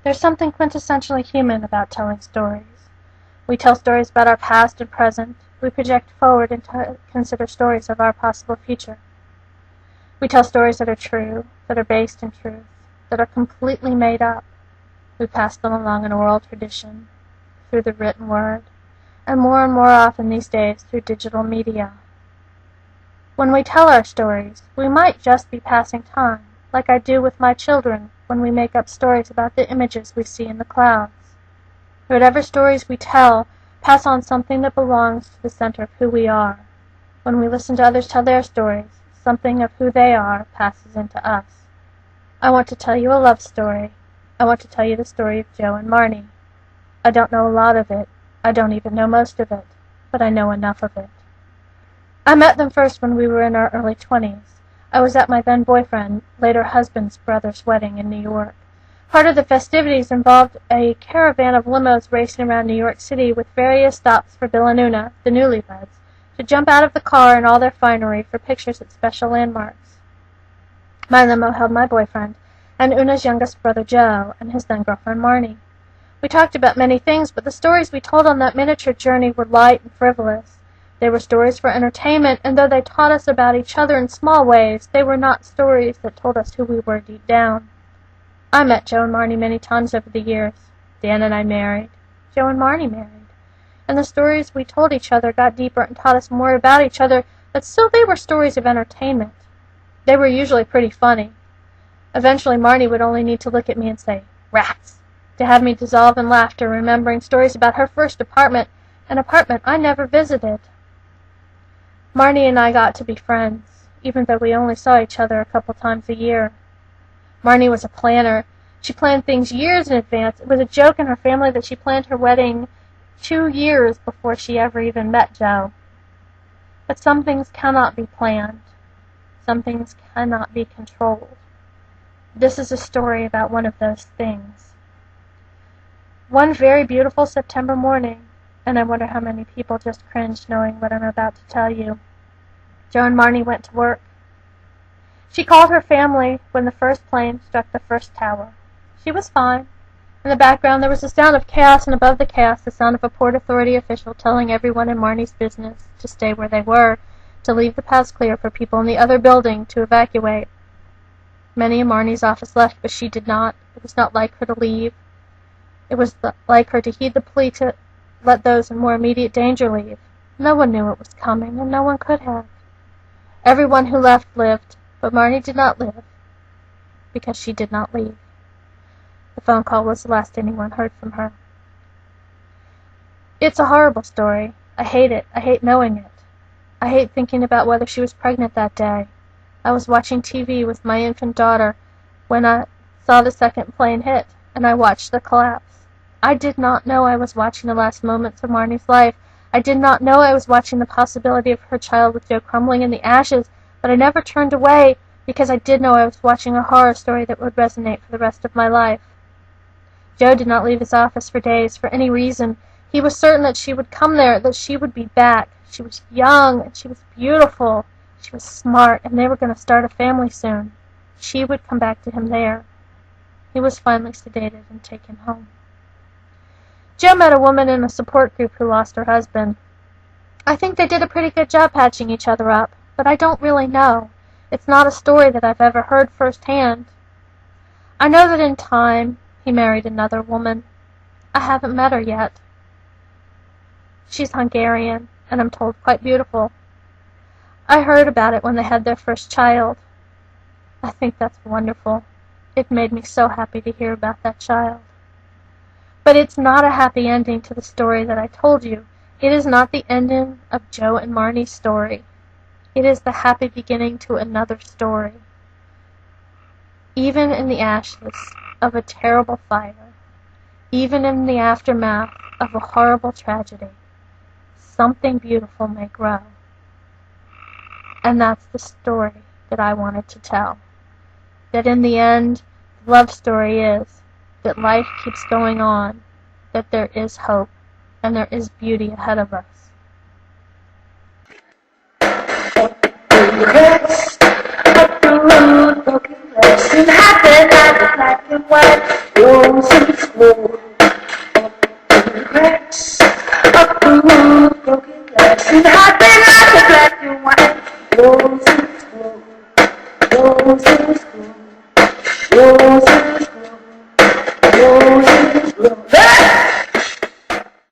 There's something quintessentially human about telling stories. We tell stories about our past and present. We project forward and consider stories of our possible future. We tell stories that are true, that are based in truth, that are completely made up. We pass them along in oral tradition, through the written word, and more often these days through digital media. When we tell our stories, we might just be passing time, like I do with my children when we make up stories about the images we see in the clouds. Whatever stories we tell pass on something that belongs to the center of who we are. When we listen to others tell their stories, something of who they are passes into us. I want to tell you a love story. I want to tell you the story of Joe and Marnie. I don't know a lot of it. I don't even know most of it, but I know enough of it. I met them first when we were in our early 20s. I was at my then boyfriend, later husband's brother's wedding in New York. Part of the festivities involved a caravan of limos racing around New York City with various stops for Bill and Una, the newlyweds, to jump out of the car in all their finery for pictures at special landmarks. My limo held my boyfriend and Una's youngest brother Joe and his then girlfriend Marnie. We talked about many things, but the stories we told on that miniature journey were light and frivolous. They were stories for entertainment, and though they taught us about each other in small ways, they were not stories that told us who we were deep down. I met Joe and Marnie many times over the years. Dan and I married. Joe and Marnie married. And the stories we told each other got deeper and taught us more about each other, but still they were stories of entertainment. They were usually pretty funny. Eventually Marnie would only need to look at me and say, "Rats," to have me dissolve in laughter, remembering stories about her first apartment, an apartment I never visited. Marnie and I got to be friends, even though we only saw each other a couple times a year. Marnie was a planner. She planned things years in advance. It was a joke in her family that she planned her wedding 2 years before she ever even met Joe. But some things cannot be planned. Some things cannot be controlled. This is a story about one of those things. One very beautiful September morning, and I wonder how many people just cringed knowing what I'm about to tell you, Joe and Marnie went to work. She called her family when the first plane struck the first tower. She was fine. In the background there was the sound of chaos, and above the chaos the sound of a Port Authority official telling everyone in Marnie's business to stay where they were, to leave the paths clear for people in the other building to evacuate. Many in Marnie's office left, but she did not. It was not like her to leave. It was like her to heed the plea to let those in more immediate danger leave. No one knew it was coming, and no one could have. Everyone who left lived, but Marnie did not live, because she did not leave. The phone call was the last anyone heard from her. It's a horrible story. I hate it. I hate knowing it. I hate thinking about whether she was pregnant that day. I was watching TV with my infant daughter when I saw the second plane hit, and I watched the collapse. I did not know I was watching the last moments of Marnie's life. I did not know I was watching the possibility of her child with Joe crumbling in the ashes, but I never turned away because I did know I was watching a horror story that would resonate for the rest of my life. Joe did not leave his office for days for any reason. He was certain that she would come there, that she would be back. She was young, and she was beautiful. She was smart, and they were going to start a family soon. She would come back to him there. He was finally sedated and taken home. Joe met a woman in a support group who lost her husband. I think they did a pretty good job patching each other up, but I don't really know. It's not a story that I've ever heard firsthand. I know that in time he married another woman. I haven't met her yet. She's Hungarian, and I'm told quite beautiful. I heard about it when they had their first child. I think that's wonderful. It made me so happy to hear about that child. But it's not a happy ending to the story that I told you. It is not the ending of Joe and Marnie's story. It is the happy beginning to another story. Even in the ashes of a terrible fire, even in the aftermath of a horrible tragedy, something beautiful may grow. And that's the story that I wanted to tell. That in the end, the love story is that life keeps going on, that there is hope, and there is beauty ahead of us. Up to the rest, up to white roses grow. Cracks of blue broken glass and happy like a black and white roses.